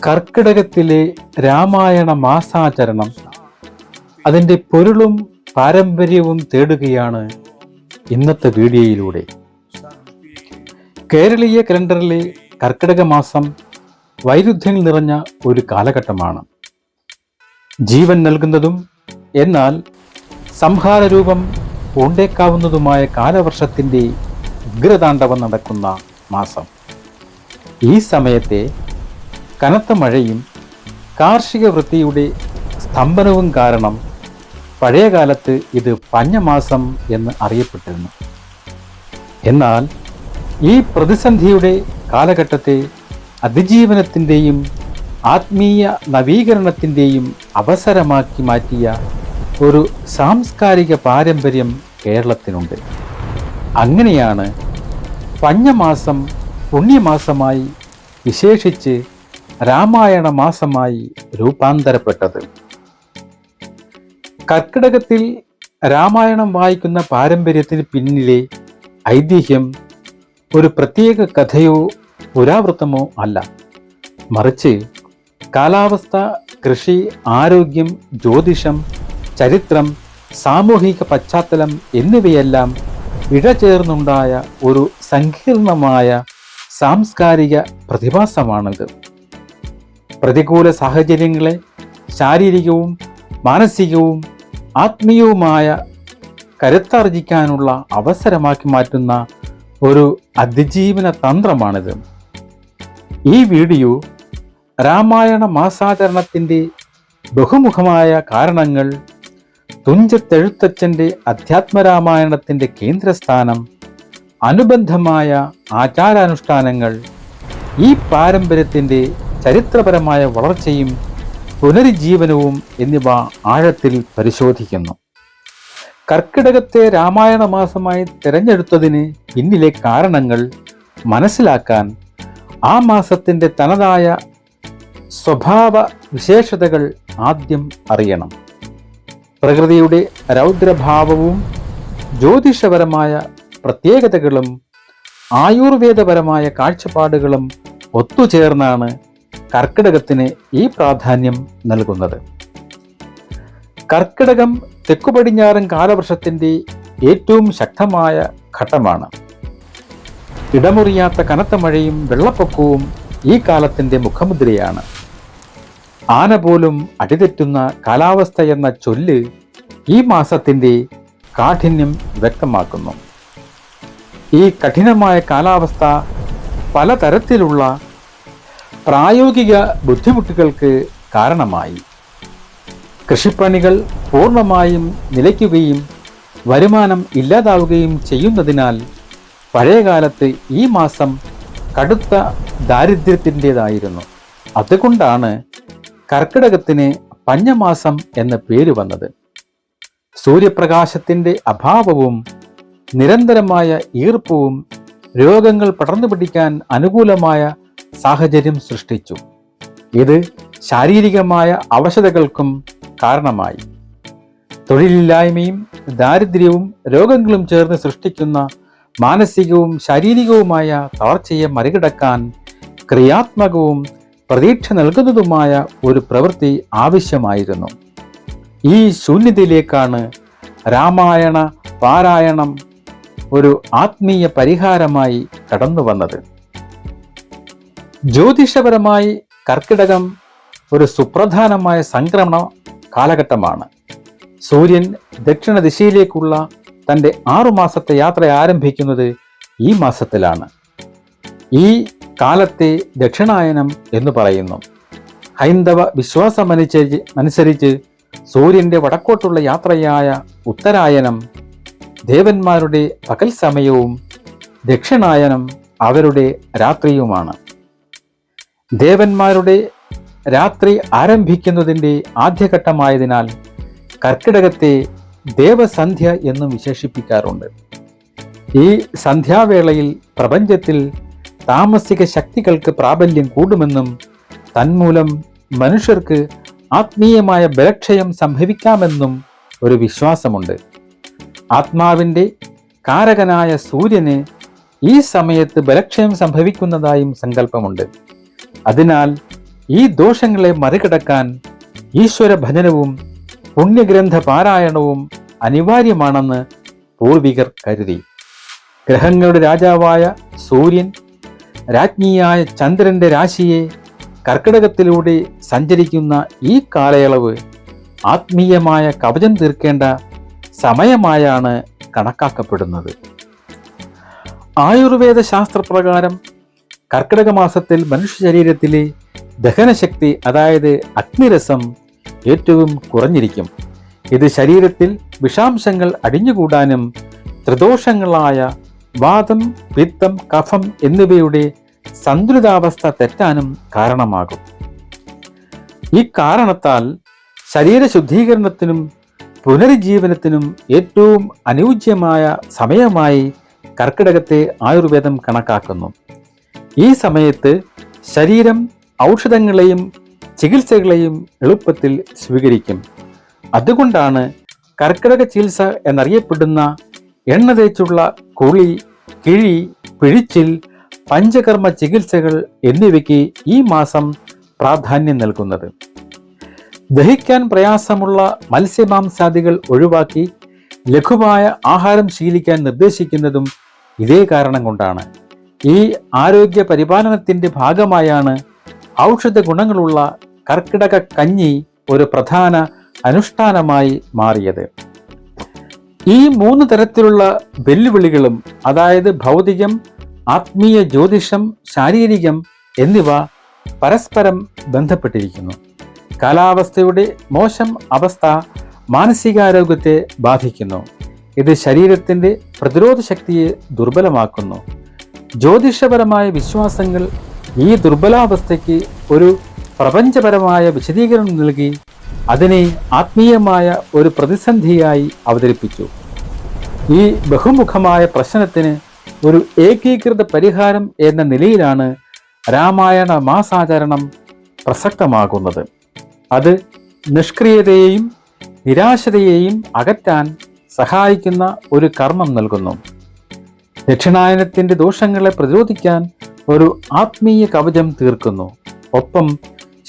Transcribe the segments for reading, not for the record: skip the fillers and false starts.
കർക്കിടകത്തിലെ രാമായണ മാസാചരണം അതിൻ്റെ പൊരുളും പാരമ്പര്യവും തേടുകയാണ് ഇന്നത്തെ വീഡിയോയിലൂടെ. കേരളീയ കലണ്ടറിലെ കർക്കിടക മാസം വൈരുദ്ധ്യങ്ങൾ നിറഞ്ഞ ഒരു കാലഘട്ടമാണ്. ജീവൻ നൽകുന്നതും എന്നാൽ സംഹാരരൂപം പൂണ്ടേക്കാവുന്നതുമായ കാലവർഷത്തിൻ്റെ ഉഗ്രതാണ്ഡവം നടക്കുന്ന മാസം. ഈ സമയത്തെ കനത്ത മഴയും കാർഷിക വൃത്തിയുടെ സ്തംഭനവും കാരണം പഴയകാലത്ത് ഇത് പഞ്ഞമാസം എന്ന് അറിയപ്പെട്ടിരുന്നു. എന്നാൽ ഈ പ്രതിസന്ധിയുടെ കാലഘട്ടത്തെ അതിജീവനത്തിൻ്റെയും ആത്മീയ നവീകരണത്തിൻ്റെയും അവസരമാക്കി മാറ്റിയ ഒരു സാംസ്കാരിക പാരമ്പര്യം കേരളത്തിനുണ്ട്. അങ്ങനെയാണ് പഞ്ഞമാസം പുണ്യമാസമായി വിശേഷിച്ച് രാമായണ മാസമായി രൂപാന്തരപ്പെട്ടത്. കർക്കിടകത്തിൽ രാമായണം വായിക്കുന്ന പാരമ്പര്യത്തിന് പിന്നിലെ ഐതിഹ്യം ഒരു പ്രത്യേക കഥയോ പുരാവൃത്തമോ അല്ല, മറിച്ച് കാലാവസ്ഥ, കൃഷി, ആരോഗ്യം, ജ്യോതിഷം, ചരിത്രം, സാമൂഹിക പശ്ചാത്തലം എന്നിവയെല്ലാം ഇഴചേർന്നുണ്ടായ ഒരു സങ്കീർണമായ സാംസ്കാരിക പ്രതിഭാസമാണിത്. പ്രതികൂല സാഹചര്യങ്ങളെ ശാരീരികവും മാനസികവും ആത്മീയവുമായ കരുത്താർജിക്കാനുള്ള അവസരമാക്കി മാറ്റുന്ന ഒരു അതിജീവന തന്ത്രമാണിത്. ഈ വീഡിയോ രാമായണ മാസാചരണത്തിൻ്റെ ബഹുമുഖമായ കാരണങ്ങൾ, തുഞ്ചത്തെഴുത്തച്ഛൻ്റെ അധ്യാത്മരാമായണത്തിൻ്റെ കേന്ദ്രസ്ഥാനം, അനുബന്ധമായ ആചാരാനുഷ്ഠാനങ്ങൾ, ഈ പാരമ്പര്യത്തിൻ്റെ ചരിത്രപരമായ വളർച്ചയും പുനരുജ്ജീവനവും എന്നിവ ആഴത്തിൽ പരിശോധിക്കുന്നു. കർക്കിടകത്തെ രാമായണ മാസമായി തിരഞ്ഞെടുത്തതിന് പിന്നിലെ കാരണങ്ങൾ മനസ്സിലാക്കാൻ ആ മാസത്തിൻ്റെ തനതായ സ്വഭാവ വിശേഷതകൾ ആദ്യം അറിയണം. പ്രകൃതിയുടെ രൗദ്രഭാവവും ജ്യോതിഷപരമായ പ്രത്യേകതകളും ആയുർവേദപരമായ കാഴ്ചപ്പാടുകളും ഒത്തുചേർന്നാണ് കർക്കിടകത്തിന് ഈ പ്രാധാന്യം നൽകുന്നത്. കർക്കിടകം തെക്കു പടിഞ്ഞാറൻ കാലവർഷത്തിൻ്റെ ഏറ്റവും ശക്തമായ ഘട്ടമാണ്. ഇടമുറിയാത്ത കനത്ത മഴയും വെള്ളപ്പൊക്കവും ഈ കാലത്തിൻ്റെ മുഖമുദ്രയാണ്. ആന പോലും അടിതെറ്റുന്ന കാലാവസ്ഥ എന്ന ചൊല്ല് ഈ മാസത്തിൻ്റെ കാഠിന്യം വ്യക്തമാക്കുന്നു. ഈ കഠിനമായ കാലാവസ്ഥ പലതരത്തിലുള്ള പ്രായോഗിക ബുദ്ധിമുട്ടുകൾക്ക് കാരണമായി. കൃഷിപ്പണികൾ പൂർണ്ണമായും നിലയ്ക്കുകയും വരുമാനം ഇല്ലാതാവുകയും ചെയ്യുന്നതിനാൽ പഴയകാലത്ത് ഈ മാസം കടുത്ത ദാരിദ്ര്യത്തിൻ്റെതായിരുന്നു. അതുകൊണ്ടാണ് കർക്കിടകത്തിന് പഞ്ഞമാസം എന്ന പേര് വന്നത്. സൂര്യപ്രകാശത്തിൻ്റെ അഭാവവും നിരന്തരമായ ഈർപ്പവും രോഗങ്ങൾ പടർന്നു പിടിക്കാൻ അനുകൂലമായ സാഹചര്യം സൃഷ്ടിച്ചു. ഇത് ശാരീരികമായ അവശതകൾക്കും കാരണമായി. തൊഴിലില്ലായ്മയും ദാരിദ്ര്യവും രോഗങ്ങളും ചേർന്ന് സൃഷ്ടിക്കുന്ന മാനസികവും ശാരീരികവുമായ തളർച്ചയെ മറികടക്കാൻ ക്രിയാത്മകവും പ്രതീക്ഷ നൽകുന്നതുമായ ഒരു പ്രവൃത്തി ആവശ്യമായിരുന്നു. ഈ ശൂന്യതയിലേക്കാണ് രാമായണ പാരായണം ഒരു ആത്മീയ പരിഹാരമായി കടന്നു വന്നത്. ജ്യോതിഷപരമായി കർക്കിടകം ഒരു സുപ്രധാനമായ സംക്രമണ കാലഘട്ടമാണ്. സൂര്യൻ ദക്ഷിണ ദിശയിലേക്കുള്ള തൻ്റെ 6 മാസത്തെ യാത്ര ആരംഭിക്കുന്നത് ഈ മാസത്തിലാണ്. ഈ കാലത്തെ ദക്ഷിണായനം എന്ന് പറയുന്നു. ഹൈന്ദവ വിശ്വാസമനുസരിച്ച് സൂര്യൻ്റെ വടക്കോട്ടുള്ള യാത്രയായ ഉത്തരായനം ദേവന്മാരുടെ പകൽ സമയവും ദക്ഷിണായനം അവരുടെ രാത്രിയുമാണ്. ദേവന്മാരുടെ രാത്രി ആരംഭിക്കുന്നതിൻ്റെ ആദ്യഘട്ടമായതിനാൽ കർക്കിടകത്തെ ദേവസന്ധ്യ എന്നും വിശേഷിപ്പിക്കാറുണ്ട്. ഈ സന്ധ്യാവേളയിൽ പ്രപഞ്ചത്തിൽ താമസിക ശക്തികൾക്ക് പ്രാബല്യം കൂടുമെന്നും തന്മൂലം മനുഷ്യർക്ക് ആത്മീയമായ ബലക്ഷയം സംഭവിക്കാമെന്നും ഒരു വിശ്വാസമുണ്ട്. ആത്മാവിൻ്റെ കാരകനായ സൂര്യന് ഈ സമയത്ത് ബലക്ഷയം സംഭവിക്കുന്നതായും സങ്കല്പമുണ്ട്. അതിനാൽ ഈ ദോഷങ്ങളെ മറികടക്കാൻ ഈശ്വര ഭജനവും പുണ്യഗ്രന്ഥ പാരായണവും അനിവാര്യമാണെന്ന് പൂർവികർ കരുതി. ഗ്രഹങ്ങളുടെ രാജാവായ സൂര്യൻ രാജ്ഞിയായ ചന്ദ്രന്റെ രാശിയെ കർക്കിടകത്തിലൂടെ സഞ്ചരിക്കുന്ന ഈ കാലയളവ് ആത്മീയമായ കവചം തീർക്കേണ്ട സമയമായാണ് കണക്കാക്കപ്പെടുന്നത്. ആയുർവേദ ശാസ്ത്രപ്രകാരം കർക്കിടക മാസത്തിൽ മനുഷ്യ ശരീരത്തിലെ ദഹനശക്തി, അതായത് അഗ്നിരസം, ഏറ്റവും കുറഞ്ഞിരിക്കും. ഇത് ശരീരത്തിൽ വിഷാംശങ്ങൾ അടിഞ്ഞുകൂടാനും ത്രിദോഷങ്ങളായ വാതം, പിത്തം, കഫം എന്നിവയുടെ സന്തുലിതാവസ്ഥ തെറ്റാനും കാരണമാകും. ഈ കാരണത്താൽ ശരീര ശുദ്ധീകരണത്തിനും പുനരുജ്ജീവനത്തിനും ഏറ്റവും അനുയോജ്യമായ സമയമായി കർക്കിടകത്തെ ആയുർവേദം കണക്കാക്കുന്നു. ഈ സമയത്ത് ശരീരം ഔഷധങ്ങളെയും ചികിത്സകളെയും എളുപ്പത്തിൽ സ്വീകരിക്കും. അതുകൊണ്ടാണ് കർക്കിടക ചികിത്സ എന്നറിയപ്പെടുന്ന എണ്ണ തേച്ചുള്ള കുളി, കിഴി, പിഴിച്ചിൽ, പഞ്ചകർമ്മ ചികിത്സകൾ എന്നിവയ്ക്ക് ഈ മാസം പ്രാധാന്യം നൽകുന്നത്. ദഹിക്കാൻ പ്രയാസമുള്ള മത്സ്യമാംസാദികൾ ഒഴിവാക്കി ലഘുവായ ആഹാരം ശീലിക്കാൻ നിർദ്ദേശിക്കുന്നതും ഇതേ കാരണം കൊണ്ടാണ്. ഈ ആരോഗ്യ പരിപാലനത്തിന്റെ ഭാഗമായാണ് ഔഷധ ഗുണങ്ങളുള്ള കർക്കിടക കഞ്ഞി ഒരു പ്രധാന അനുഷ്ഠാനമായി മാറിയത്. ഈ 3 തരത്തിലുള്ള വെല്ലുവിളികളും, അതായത് ഭൗതികം, ആത്മീയ, ജ്യോതിഷം, ശാരീരികം എന്നിവ പരസ്പരം ബന്ധപ്പെട്ടിരിക്കുന്നു. കാലാവസ്ഥയുടെ മോശം അവസ്ഥ മാനസികാരോഗ്യത്തെ ബാധിക്കുന്നു. ഇത് ശരീരത്തിന്റെ പ്രതിരോധ ശക്തിയെ ദുർബലമാക്കുന്നു. ജ്യോതിഷപരമായ വിശ്വാസങ്ങൾ ഈ ദുർബലാവസ്ഥയ്ക്ക് ഒരു പ്രപഞ്ചപരമായ വിശദീകരണം നൽകി അതിനെ ആത്മീയമായ ഒരു പ്രതിസന്ധിയായി അവതരിപ്പിച്ചു. ഈ ബഹുമുഖമായ പ്രശ്നത്തിന് ഒരു ഏകീകൃത പരിഹാരം എന്ന നിലയിലാണ് രാമായണ മാസാചരണം പ്രസക്തമാകുന്നത്. അത് നിഷ്ക്രിയതയെയും നിരാശതയെയും അകറ്റാൻ സഹായിക്കുന്ന ഒരു കർമ്മം നൽകുന്നു. ദക്ഷിണായനത്തിന്റെ ദോഷങ്ങളെ പ്രതിരോധിക്കാൻ ഒരു ആത്മീയ കവചം തീർക്കുന്നു. ഒപ്പം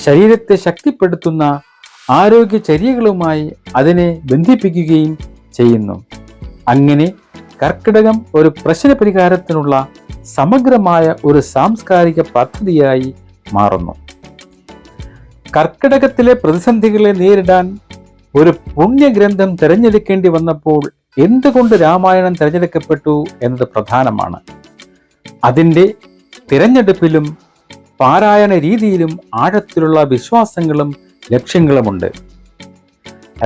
ശരീരത്തെ ശക്തിപ്പെടുത്തുന്ന ആരോഗ്യചര്യകളുമായി അതിനെ ബന്ധിപ്പിക്കുകയും ചെയ്യുന്നു. അങ്ങനെ കർക്കിടകം ഒരു പ്രശ്ന പരിഹാരത്തിനുള്ള സമഗ്രമായ ഒരു സാംസ്കാരിക പദ്ധതിയായി മാറുന്നു. കർക്കിടകത്തിലെ പ്രതിസന്ധികളെ നേരിടാൻ ഒരു പുണ്യഗ്രന്ഥം തിരഞ്ഞെടുക്കേണ്ടി വന്നപ്പോൾ എന്തുകൊണ്ട് രാമായണം തിരഞ്ഞെടുക്കപ്പെട്ടു എന്നത് പ്രധാനമാണ്. അതിൻ്റെ തിരഞ്ഞെടുപ്പിലും പാരായണ രീതിയിലും ആഴത്തിലുള്ള വിശ്വാസങ്ങളും ലക്ഷ്യങ്ങളുമുണ്ട്.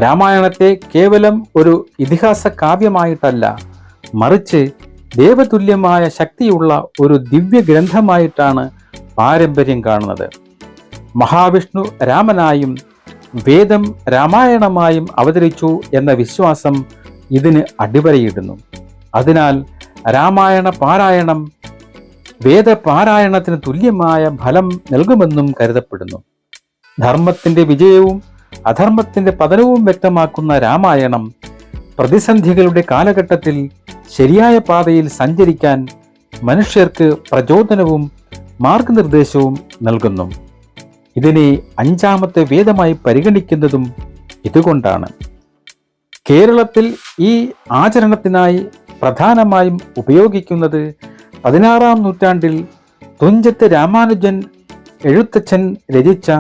രാമായണത്തെ കേവലം ഒരു ഇതിഹാസ കാവ്യമായിട്ടല്ല, മറിച്ച് ദേവതുല്യമായ ശക്തിയുള്ള ഒരു ദിവ്യ ഗ്രന്ഥമായിട്ടാണ് പാരമ്പര്യം കാണുന്നത്. മഹാവിഷ്ണു രാമനായും വേദം രാമായണമായും അവതരിച്ചു എന്ന വിശ്വാസം ഇതിന് അടിവരയിടുന്നു. അതിനാൽ രാമായണ പാരായണം വേദപാരായണത്തിന് തുല്യമായ ഫലം നൽകുമെന്നും കരുതപ്പെടുന്നു. ധർമ്മത്തിന്റെ വിജയവും അധർമ്മത്തിന്റെ പതനവും വ്യക്തമാക്കുന്ന രാമായണം പ്രതിസന്ധികളുടെ കാലഘട്ടത്തിൽ ശരിയായ പാതയിൽ സഞ്ചരിക്കാൻ മനുഷ്യർക്ക് പ്രചോദനവും മാർഗനിർദ്ദേശവും നൽകുന്നു. ഇതിനെ 5ാമത്തെ വേദമായി പരിഗണിക്കുന്നതും ഇതുകൊണ്ടാണ്. കേരളത്തിൽ ഈ ആചരണത്തിനായി പ്രധാനമായും ഉപയോഗിക്കുന്നത് 16ാം നൂറ്റാണ്ടിൽ തുഞ്ചത്ത് രാമാനുജൻ എഴുത്തച്ഛൻ രചിച്ച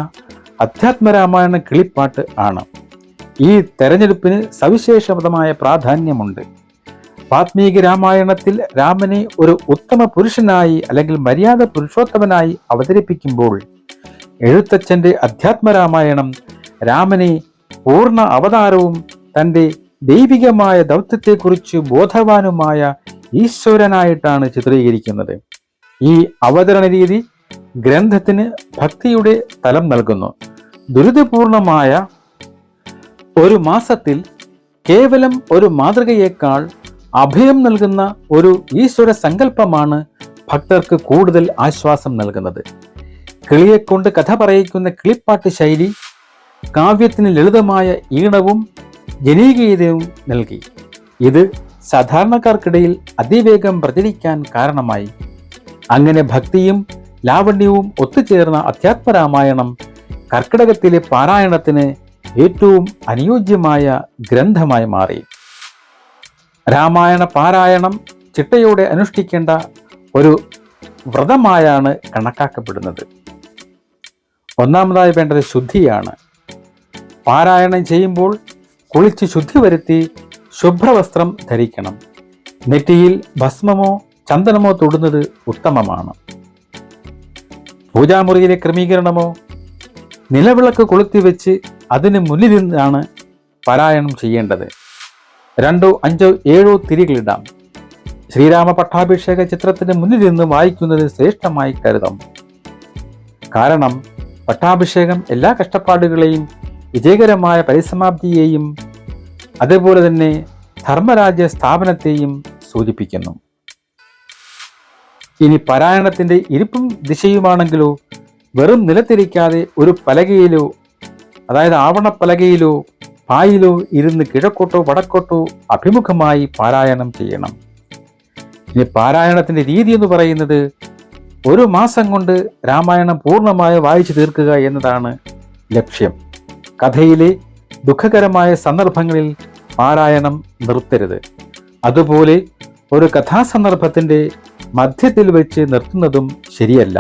അധ്യാത്മരാമായണ കിളിപ്പാട്ട് ആണ്. ഈ തെരഞ്ഞെടുപ്പിന് സവിശേഷമായ പ്രാധാന്യമുണ്ട്. വാത്മീകി രാമായണത്തിൽ രാമനെ ഒരു ഉത്തമ പുരുഷനായി അല്ലെങ്കിൽ മര്യാദ പുരുഷോത്തമനായി അവതരിപ്പിക്കുമ്പോൾ എഴുത്തച്ഛന്റെ അധ്യാത്മരാമായണം രാമനെ പൂർണ്ണ അവതാരവും തൻ്റെ ദൈവികമായ ദൗത്യത്തെക്കുറിച്ച് ബോധവാനുമായ ഈശ്വരനായിട്ടാണ് ചിത്രീകരിക്കുന്നത്. ഈ അവതരണ രീതി ഗ്രന്ഥത്തിന് ഭക്തിയുടെ തലം നൽകുന്നു. ദുരിതപൂർണമായ ഒരു മാസത്തിൽ കേവലം ഒരു മാതൃകയേക്കാൾ അഭയം നൽകുന്ന ഒരു ഈശ്വര സങ്കല്പമാണ് ഭക്തർക്ക് കൂടുതൽ ആശ്വാസം നൽകുന്നത്. കിളിയെക്കൊണ്ട് കഥ പറയിക്കുന്ന കിളിപ്പാട്ട് ശൈലി കാവ്യത്തിന് ലളിതമായ ഈണവും ജനകീയതയും നൽകി. ഇത് സാധാരണക്കാർക്കിടയിൽ അതിവേഗം പ്രചരിക്കാൻ കാരണമായി. അങ്ങനെ ഭക്തിയും ലാവണ്യവും ഒത്തുചേർന്ന അധ്യാത്മരാമായണം കർക്കിടകത്തിലെ പാരായണത്തിന് ഏറ്റവും അനുയോജ്യമായ ഗ്രന്ഥമായി മാറി. രാമായണ പാരായണം ചിട്ടയോടെ അനുഷ്ഠിക്കേണ്ട ഒരു വ്രതമായാണ് കണക്കാക്കപ്പെടുന്നത്. ഒന്നാമതായി വേണ്ടത് ശുദ്ധിയാണ്. പാരായണം ചെയ്യുമ്പോൾ കുളിച്ച് ശുദ്ധി വരുത്തി ശുഭ്രവസ്ത്രം ധരിക്കണം. നെറ്റിയിൽ ഭസ്മമോ ചന്ദനമോ തൊടുന്നത് ഉത്തമമാണ്. പൂജാമുറിയിലെ ക്രമീകരണമോ നിലവിളക്ക് കൊളുത്തിവെച്ച് അതിന് മുന്നിൽ നിന്നാണ് പാരായണം ചെയ്യേണ്ടത്. 2, 5, 7 തിരികളിടാം. ശ്രീരാമ പട്ടാഭിഷേക ചിത്രത്തിന് മുന്നിൽ നിന്ന് വായിക്കുന്നത് ശ്രേഷ്ഠമായി കരുതാം. കാരണം പട്ടാഭിഷേകം എല്ലാ കഷ്ടപ്പാടുകളെയും വിജയകരമായ പരിസമാപ്തിയെയും അതേപോലെ തന്നെ ധർമ്മരാജ്യ സ്ഥാപനത്തെയും സൂചിപ്പിക്കുന്നു. ഇനി പാരായണത്തിന്റെ ഇരിപ്പും ദിശയുമാണെങ്കിലോ വെറും നിലത്തിരിക്കാതെ ഒരു പലകയിലോ, അതായത് ആവണപ്പലകയിലോ പായിലോ ഇരുന്ന് കിഴക്കോട്ടോ വടക്കോട്ടോ അഭിമുഖമായി പാരായണം ചെയ്യണം. ഇനി പാരായണത്തിന്റെ രീതി എന്ന് പറയുന്നത് 1 മാസം കൊണ്ട് രാമായണം പൂർണ്ണമായി വായിച്ചു തീർക്കുക എന്നതാണ് ലക്ഷ്യം. കഥയിലെ ദുഃഖകരമായ സന്ദർഭങ്ങളിൽ പാരായണം നിർത്തരുത്. അതുപോലെ ഒരു കഥാസന്ദർഭത്തിന്റെ മധ്യത്തിൽ വെച്ച് നിർത്തുന്നതും ശരിയല്ല.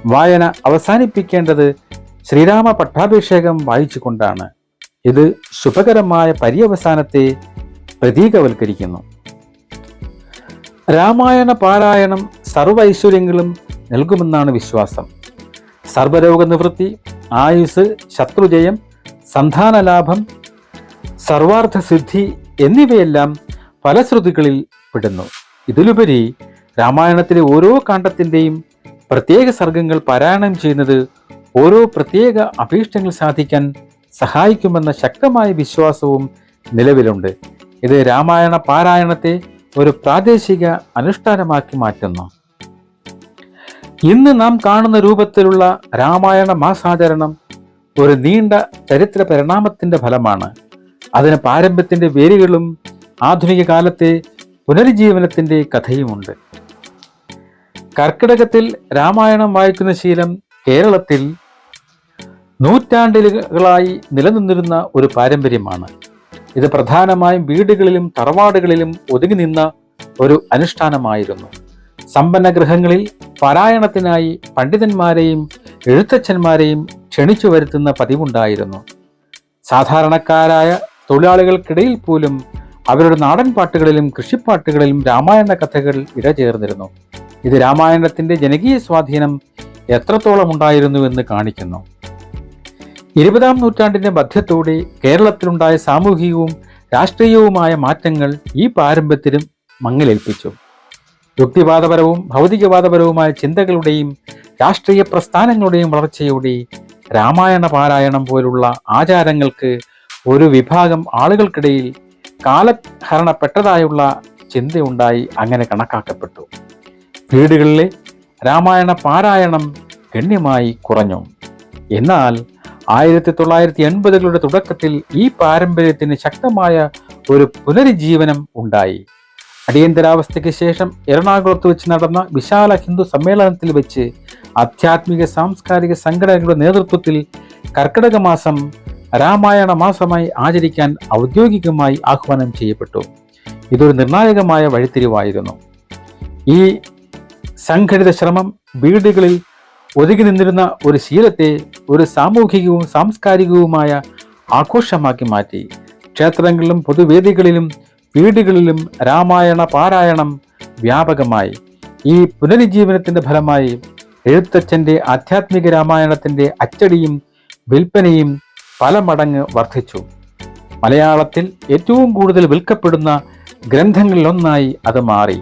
വായന അവസാനിപ്പിക്കേണ്ടത് ശ്രീരാമ പട്ടാഭിഷേകം വായിച്ചുകൊണ്ടാണ്. ഇത് ശുഭകരമായ പര്യവസാനത്തെ പ്രതീകവൽക്കരിക്കുന്നു. രാമായണ പാരായണം സർവ്വ ഐശ്വര്യങ്ങളും നൽകുമെന്നാണ് വിശ്വാസം. സർവ്വരോഗ നിവൃത്തി, ആയുസ്, ശത്രുജയം, സന്താനലാഭം, സർവാർത്ഥസിദ്ധി എന്നിവയെല്ലാം ഫലശ്രുതികളിൽ പെടുന്നു. ഇതിലുപരി രാമായണത്തിലെ ഓരോ കാണ്ഡത്തിൻ്റെയും പ്രത്യേക സർഗങ്ങൾ പാരായണം ചെയ്യുന്നത് ഓരോ പ്രത്യേക അഭീഷ്ടങ്ങൾ സാധിക്കാൻ സഹായിക്കുമെന്ന ശക്തമായ വിശ്വാസവും നിലവിലുണ്ട്. ഇത് രാമായണ പാരായണത്തെ ഒരു പ്രാദേശിക അനുഷ്ഠാനമാക്കി മാറ്റുന്നു. ഇന്ന് നാം കാണുന്ന രൂപത്തിലുള്ള രാമായണ മാസാചരണം ഒരു നീണ്ട ചരിത്ര പരിണാമത്തിന്റെ ഫലമാണ്. അതിന് പാരമ്പര്യത്തിന്റെ വേരുകളും ആധുനിക കാലത്തെ പുനരുജ്ജീവനത്തിന്റെ കഥയുമുണ്ട്. കർക്കിടകത്തിൽ രാമായണം വായിക്കുന്ന ശീലം കേരളത്തിൽ നൂറ്റാണ്ടുകളായി നിലനിന്നിരുന്ന ഒരു പാരമ്പര്യമാണ്. ഇത് പ്രധാനമായും വീടുകളിലും തറവാടുകളിലും ഒതുങ്ങി നിന്ന ഒരു അനുഷ്ഠാനമായിരുന്നു. സമ്പന്ന ഗൃഹങ്ങളിൽ പാരായണത്തിനായി പണ്ഡിതന്മാരെയും എഴുത്തച്ഛന്മാരെയും ക്ഷണിച്ചു വരുത്തുന്ന പതിവുണ്ടായിരുന്നു. സാധാരണക്കാരായ തൊഴിലാളികൾക്കിടയിൽ പോലും അവരുടെ നാടൻ പാട്ടുകളിലും കൃഷിപ്പാട്ടുകളിലും രാമായണ കഥകൾ ഇടചേർന്നിരുന്നു. ഇത് രാമായണത്തിന്റെ ജനകീയ സ്വാധീനം എത്രത്തോളം ഉണ്ടായിരുന്നുവെന്ന് കാണിക്കുന്നു. 20-ാം നൂറ്റാണ്ടിന്റെ മധ്യത്തോടെ കേരളത്തിലുണ്ടായ സാമൂഹികവും രാഷ്ട്രീയവുമായ മാറ്റങ്ങൾ ഈ പാരമ്പര്യത്തിനും മങ്ങലേൽപ്പിച്ചു. യുക്തിവാദപരവും ഭൗതികവാദപരവുമായ ചിന്തകളുടെയും രാഷ്ട്രീയ പ്രസ്ഥാനങ്ങളുടെയും വളർച്ചയോടെ രാമായണ പാരായണം പോലുള്ള ആചാരങ്ങൾക്ക് ഒരു വിഭാഗം ആളുകൾക്കിടയിൽ കാലഹരണപ്പെട്ടതായുള്ള ചിന്തയുണ്ടായി അങ്ങനെ കണക്കാക്കപ്പെട്ടു. വീടുകളിലെ രാമായണ പാരായണം ഗണ്യമായി കുറഞ്ഞു. എന്നാൽ 1980കളുടെ തുടക്കത്തിൽ ഈ പാരമ്പര്യത്തിന് ശക്തമായ ഒരു പുനരുജ്ജീവനം ഉണ്ടായി. അടിയന്തരാവസ്ഥയ്ക്ക് ശേഷം എറണാകുളത്ത് വെച്ച് നടന്ന വിശാല ഹിന്ദു സമ്മേളനത്തിൽ വെച്ച് ആധ്യാത്മിക സാംസ്കാരിക സംഘടനകളുടെ നേതൃത്വത്തിൽ കർക്കിടക മാസം രാമായണ മാസമായി ആചരിക്കാൻ ഔദ്യോഗികമായി ആഹ്വാനം ചെയ്യപ്പെട്ടു. ഇതൊരു നിർണായകമായ വഴിത്തിരിവായിരുന്നു. ഈ സംഘടിത ശ്രമം വീടുകളിൽ ഒതുങ്ങി നിന്നിരുന്ന ഒരു ശീലത്തെ ഒരു സാമൂഹികവും സാംസ്കാരികവുമായ ആഘോഷമാക്കി മാറ്റി. ക്ഷേത്രങ്ങളിലും പൊതുവേദികളിലും വീടുകളിലും രാമായണ പാരായണം വ്യാപകമായി. ഈ പുനരുജ്ജീവനത്തിന്റെ ഫലമായി എഴുത്തച്ഛന്റെ ആധ്യാത്മിക രാമായണത്തിന്റെ അച്ചടിയും വിൽപ്പനയും പല മടങ്ങ് വർദ്ധിച്ചു. മലയാളത്തിൽ ഏറ്റവും കൂടുതൽ വിൽക്കപ്പെടുന്ന ഗ്രന്ഥങ്ങളിലൊന്നായി അത് മാറി.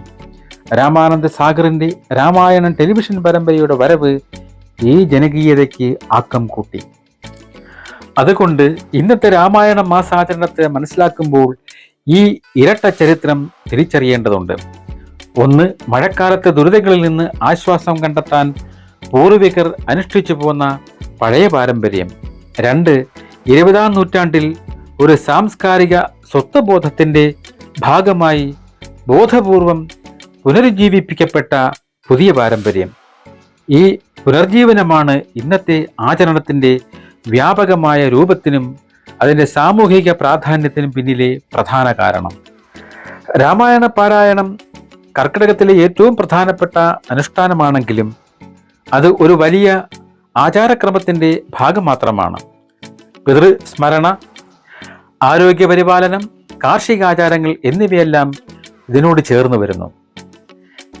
രാമാനന്ദ സാഗറിന്റെ രാമായണം ടെലിവിഷൻ പരമ്പരയുടെ വരവ് ഈ ജനകീയതയ്ക്ക് ആക്കം കൂട്ടി. അതുകൊണ്ട് ഇന്നത്തെ രാമായണ മാസാചരണത്തെ മനസ്സിലാക്കുമ്പോൾ ഈ ഇരട്ട ചരിത്രം തിരിച്ചറിയേണ്ടതുണ്ട്. 1, മഴക്കാലത്തെ ദുരിതങ്ങളിൽ നിന്ന് ആശ്വാസം കണ്ടെത്താൻ പൂർവികർ അനുഷ്ഠിച്ചു പോന്ന പഴയ പാരമ്പര്യം. 2, 20-ാം നൂറ്റാണ്ടിൽ ഒരു സാംസ്കാരിക സ്വത്വബോധത്തിന്റെ ഭാഗമായി ബോധപൂർവം പുനരുജ്ജീവിപ്പിക്കപ്പെട്ട പുതിയ പാരമ്പര്യം. ഈ പുനർജീവനമാണ് ഇന്നത്തെ ആചരണത്തിൻ്റെ വ്യാപകമായ രൂപത്തിനും അതിൻ്റെ സാമൂഹിക പ്രാധാന്യത്തിനും പിന്നിലെ പ്രധാന കാരണം. രാമായണ പാരായണം കർക്കിടകത്തിലെ ഏറ്റവും പ്രധാനപ്പെട്ട അനുഷ്ഠാനമാണെങ്കിലും അത് ഒരു വലിയ ആചാരക്രമത്തിൻ്റെ ഭാഗം മാത്രമാണ്. പിതൃസ്മരണ, ആരോഗ്യപരിപാലനം, കാർഷികാചാരങ്ങൾ എന്നിവയെല്ലാം ഇതിനോട് ചേർന്ന് വരുന്നു.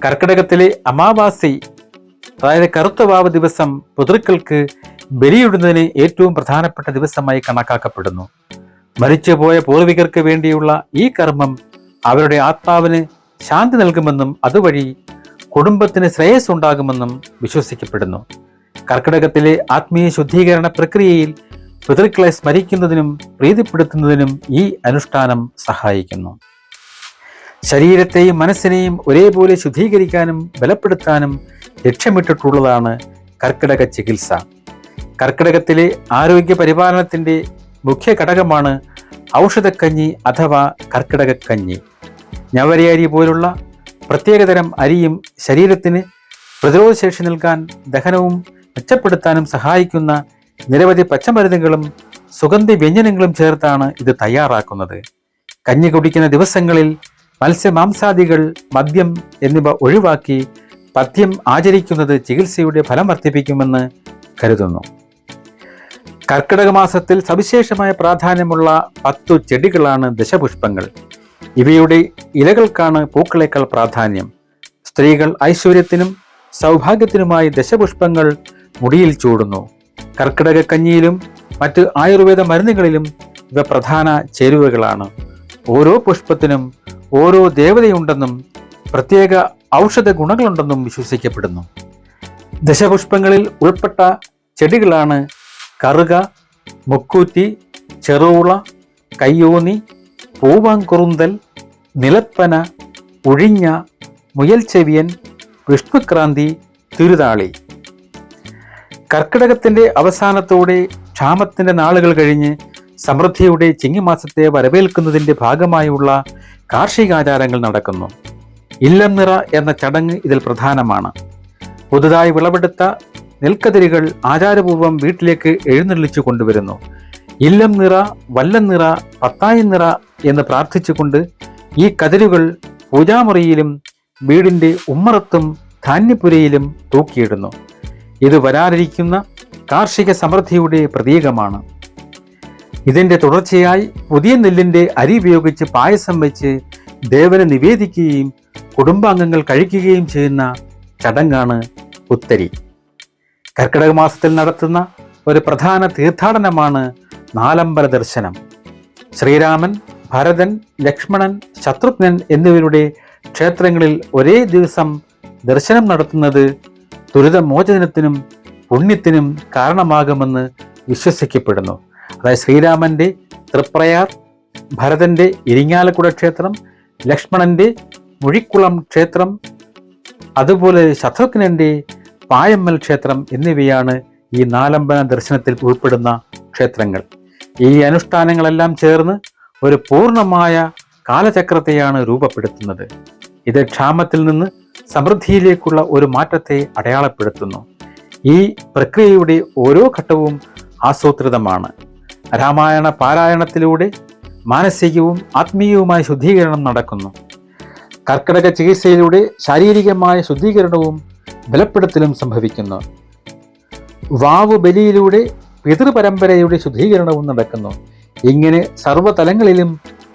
കർക്കിടകത്തിലെ അമാവാസി, അതായത് കറുത്ത വാവ് ദിവസം പിതൃക്കൾക്ക് ബലിയിടുന്നതിന് ഏറ്റവും പ്രധാനപ്പെട്ട ദിവസമായി കണക്കാക്കപ്പെടുന്നു. മരിച്ചുപോയ പൂർവികർക്ക് വേണ്ടിയുള്ള ഈ കർമ്മം അവരുടെ ആത്മാവിന് ശാന്തി നൽകുമെന്നും അതുവഴി കുടുംബത്തിന് ശ്രേയസ് ഉണ്ടാകുമെന്നും വിശ്വസിക്കപ്പെടുന്നു. കർക്കിടകത്തിലെ ആത്മീയ ശുദ്ധീകരണ പ്രക്രിയയിൽ പിതൃക്കളെ സ്മരിക്കുന്നതിനും പ്രീതിപ്പെടുത്തുന്നതിനും ഈ അനുഷ്ഠാനം സഹായിക്കുന്നു. ശരീരത്തെയും മനസ്സിനെയും ഒരേപോലെ ശുദ്ധീകരിക്കാനും ബലപ്പെടുത്താനും ലക്ഷ്യമിട്ടിട്ടുള്ളതാണ് കർക്കിടക ചികിത്സ. കർക്കിടകത്തിലെ ആരോഗ്യ പരിപാലനത്തിൻ്റെ മുഖ്യ ഘടകമാണ് ഔഷധക്കഞ്ഞി അഥവാ കർക്കിടകക്കഞ്ഞി. ഞവരയരി പോലുള്ള പ്രത്യേകതരം അരിയും ശരീരത്തിന് പ്രതിരോധശേഷി നൽകാൻ, ദഹനവും മെച്ചപ്പെടുത്താനും സഹായിക്കുന്ന നിരവധി പച്ചമരുന്നുകളും സുഗന്ധി വ്യഞ്ജനങ്ങളും ചേർത്താണ് ഇത് തയ്യാറാക്കുന്നത്. കഞ്ഞി കുടിക്കുന്ന ദിവസങ്ങളിൽ മത്സ്യമാംസാദികൾ, മദ്യം എന്നിവ ഒഴിവാക്കി പഥ്യം ആചരിക്കുന്നത് ചികിത്സയുടെ ഫലം വർദ്ധിപ്പിക്കുമെന്ന് കരുതുന്നു. കർക്കിടക മാസത്തിൽ സവിശേഷമായ പ്രാധാന്യമുള്ള 10 ചെടികളാണ് ദശപുഷ്പങ്ങൾ. ഇവയുടെ ഇലകൾക്കാണ് പൂക്കളേക്കാൾ പ്രാധാന്യം. സ്ത്രീകൾ ഐശ്വര്യത്തിനും സൗഭാഗ്യത്തിനുമായി ദശപുഷ്പങ്ങൾ മുടിയിൽ ചൂടുന്നു. കർക്കിടക കഞ്ഞിയിലും മറ്റ് ആയുർവേദ മരുന്നുകളിലും ഇവ പ്രധാന ചേരുവകളാണ്. ഓരോ പുഷ്പത്തിനും ഓരോ ദേവതയുണ്ടെന്നും പ്രത്യേക ഔഷധ ഗുണങ്ങളുണ്ടെന്നും വിശ്വസിക്കപ്പെടുന്നു. ദശപുഷ്പങ്ങളിൽ ഉൾപ്പെട്ട ചെടികളാണ് കറുക, മുക്കൂറ്റി, ചെറുള, കയ്യോന്നി, പൂവാങ്കുറുന്തൽ, നിലപ്പന, ഉഴിഞ്ഞ, മുയൽച്ചെവിയൻ, വിഷ്ണുക്രാന്തി, തിരുതാളി. കർക്കിടകത്തിൻ്റെ അവസാനത്തോടെ ക്ഷാമത്തിൻ്റെ നാളുകൾ കഴിഞ്ഞ് സമൃദ്ധിയുടെ ചിങ്ങമാസത്തെ വരവേൽക്കുന്നതിൻ്റെ ഭാഗമായുള്ള കാർഷികാചാരങ്ങൾ നടക്കുന്നു. ഇല്ലം നിറ എന്ന ചടങ്ങ് ഇതിൽ പ്രധാനമാണ്. പുതുതായി വിളവെടുത്ത നെൽക്കതിരുകൾ ആചാരപൂർവ്വം വീട്ടിലേക്ക് എഴുന്നള്ളിച്ചു കൊണ്ടുവരുന്നു. ഇല്ലം നിറ, വല്ലം നിറ, പത്തായം നിറ എന്ന് പ്രാർത്ഥിച്ചുകൊണ്ട് ഈ കതിരുകൾ പൂജാമുറിയിലും വീടിൻ്റെ ഉമ്മറത്തും ധാന്യപ്പുരയിലും തൂക്കിയിടുന്നു. ഇത് വരാനിരിക്കുന്ന കാർഷിക സമൃദ്ധിയുടെ പ്രതീകമാണ്. ഇതിൻ്റെ തുടർച്ചയായി പുതിയ നെല്ലിൻ്റെ അരി ഉപയോഗിച്ച് പായസം വെച്ച് ദേവന് നിവേദിക്കുകയും കുടുംബാംഗങ്ങൾ കഴിക്കുകയും ചെയ്യുന്ന ചടങ്ങാണ് പുത്തരി. കർക്കിടക മാസത്തിൽ നടത്തുന്ന ഒരു പ്രധാന തീർത്ഥാടനമാണ് നാലമ്പല ദർശനം. ശ്രീരാമൻ, ഭരതൻ, ലക്ഷ്മണൻ, ശത്രുഘ്നൻ എന്നിവരുടെ ക്ഷേത്രങ്ങളിൽ ഒരേ ദിവസം ദർശനം നടത്തുന്നത് ദുരിതമോചനത്തിനും പുണ്യത്തിനും കാരണമാകുമെന്ന് വിശ്വസിക്കപ്പെടുന്നു. അതായത് ശ്രീരാമൻ്റെ തൃപ്രയാർ, ഭരതൻ്റെ ഇരിങ്ങാലക്കുട ക്ഷേത്രം, ലക്ഷ്മണൻ്റെ മുഴിക്കുളം ക്ഷേത്രം, അതുപോലെ ശത്രുഘ്നൻ്റെ പായമ്മൽ ക്ഷേത്രം എന്നിവയാണ് ഈ നാലമ്പല ദർശനത്തിൽ ഉൾപ്പെടുന്ന ക്ഷേത്രങ്ങൾ. ഈ അനുഷ്ഠാനങ്ങളെല്ലാം ചേർന്ന് ഒരു പൂർണ്ണമായ കാലചക്രത്തെയാണ് രൂപപ്പെടുത്തുന്നത്. ഇത് ക്ഷാമത്തിൽ നിന്ന് സമൃദ്ധിയിലേക്കുള്ള ഒരു മാറ്റത്തെ അടയാളപ്പെടുത്തുന്നു. ഈ പ്രക്രിയയുടെ ഓരോ ഘട്ടവും ആസൂത്രിതമാണ്. രാമായണ പാരായണത്തിലൂടെ മാനസികവും ആത്മീയവുമായ ശുദ്ധീകരണം നടക്കുന്നു. കർക്കിടക ചികിത്സയിലൂടെ ശാരീരികമായ ശുദ്ധീകരണവും ബലപ്പെടുത്തലും സംഭവിക്കുന്നു. വാവ് ബലിയിലൂടെ പിതൃപരമ്പരയുടെ ശുദ്ധീകരണവും നടക്കുന്നു. ഇങ്ങനെ സർവ്വതലങ്ങളിലും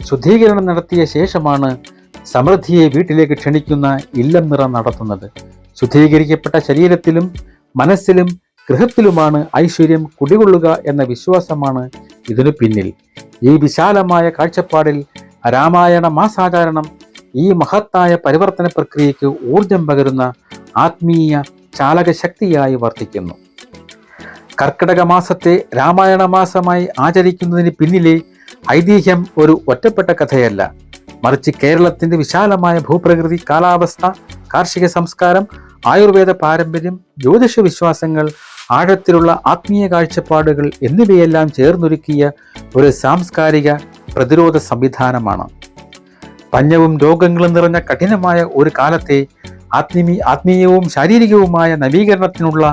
ശുദ്ധീകരണം നടത്തിയ ശേഷമാണ് സമൃദ്ധിയെ വീട്ടിലേക്ക് ക്ഷണിക്കുന്ന ഇല്ലം നിറ നടത്തുന്നത്. ശുദ്ധീകരിക്കപ്പെട്ട ശരീരത്തിലും മനസ്സിലും ഗൃഹത്തിലുമാണ് ഐശ്വര്യം കുടികൊള്ളുക എന്ന വിശ്വാസമാണ് ഇതിനു പിന്നിൽ. ഈ വിശാലമായ കാഴ്ചപ്പാടിൽ രാമായണ മാസാചാരണം ഈ മഹത്തായ പരിവർത്തന പ്രക്രിയയ്ക്ക് ഊർജം പകരുന്ന ആത്മീയ ചാലകശക്തിയായി വർത്തിക്കുന്നു. കർക്കിടക മാസത്തെ രാമായണ മാസമായി ആചരിക്കുന്നതിന് പിന്നിലെ ഐതിഹ്യം ഒരു ഒറ്റപ്പെട്ട കഥയല്ല, മറിച്ച് കേരളത്തിൻ്റെ വിശാലമായ ഭൂപ്രകൃതി, കാലാവസ്ഥ, കാർഷിക സംസ്കാരം, ആയുർവേദ പാരമ്പര്യം, ജ്യോതിഷ വിശ്വാസങ്ങൾ, ആഴത്തിലുള്ള ആത്മീയ കാഴ്ചപ്പാടുകൾ എന്നിവയെല്ലാം ചേർന്നൊരുക്കിയ ഒരു സാംസ്കാരിക പ്രതിരോധ സംവിധാനമാണ്. പഞ്ഞവും രോഗങ്ങളും നിറഞ്ഞ കഠിനമായ ഒരു കാലത്തെ ആത്മീയവും ശാരീരികവുമായ നവീകരണത്തിനുള്ള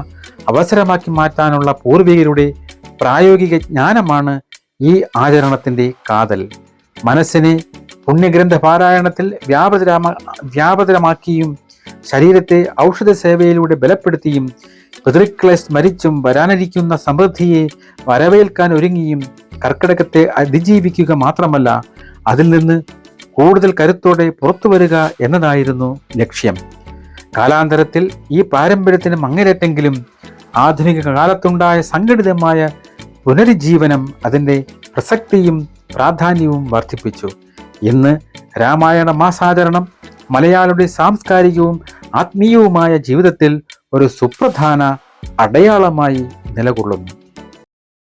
അവസരമാക്കി മാറ്റാനുള്ള പൂർവികരുടെ പ്രായോഗിക ജ്ഞാനമാണ് ഈ ആചരണത്തിൻ്റെ കാതൽ. മനസ്സിനെ പുണ്യഗ്രന്ഥ പാരായണത്തിൽ വ്യാപൃതമാക്കിയും ശരീരത്തെ ഔഷധ സേവയിലൂടെ ബലപ്പെടുത്തിയും പിതൃക്കളെ സ്മരിച്ചും വരാനിരിക്കുന്ന സമൃദ്ധിയെ വരവേൽക്കാൻ ഒരുങ്ങിയും കർക്കിടകത്തെ അതിജീവിക്കുക മാത്രമല്ല, അതിൽ നിന്ന് കൂടുതൽ കരുത്തോടെ പുറത്തു വരിക എന്നതായിരുന്നു ലക്ഷ്യം. കാലാന്തരത്തിൽ ഈ പാരമ്പര്യത്തിന് മങ്ങലേറ്റെങ്കിലും ആധുനിക കാലത്തുണ്ടായ സംഘടിതമായ പുനരുജ്ജീവനം അതിൻ്റെ പ്രസക്തിയും പ്രാധാന്യവും വർദ്ധിപ്പിച്ചു. ഇന്ന് രാമായണ മാസാചരണം മലയാളിയുടെ സാംസ്കാരികവും ആത്മീയവുമായ ജീവിതത്തിൽ ഒരു സുപ്രധാന അടയാളമായി നിലകൊള്ളുന്നു.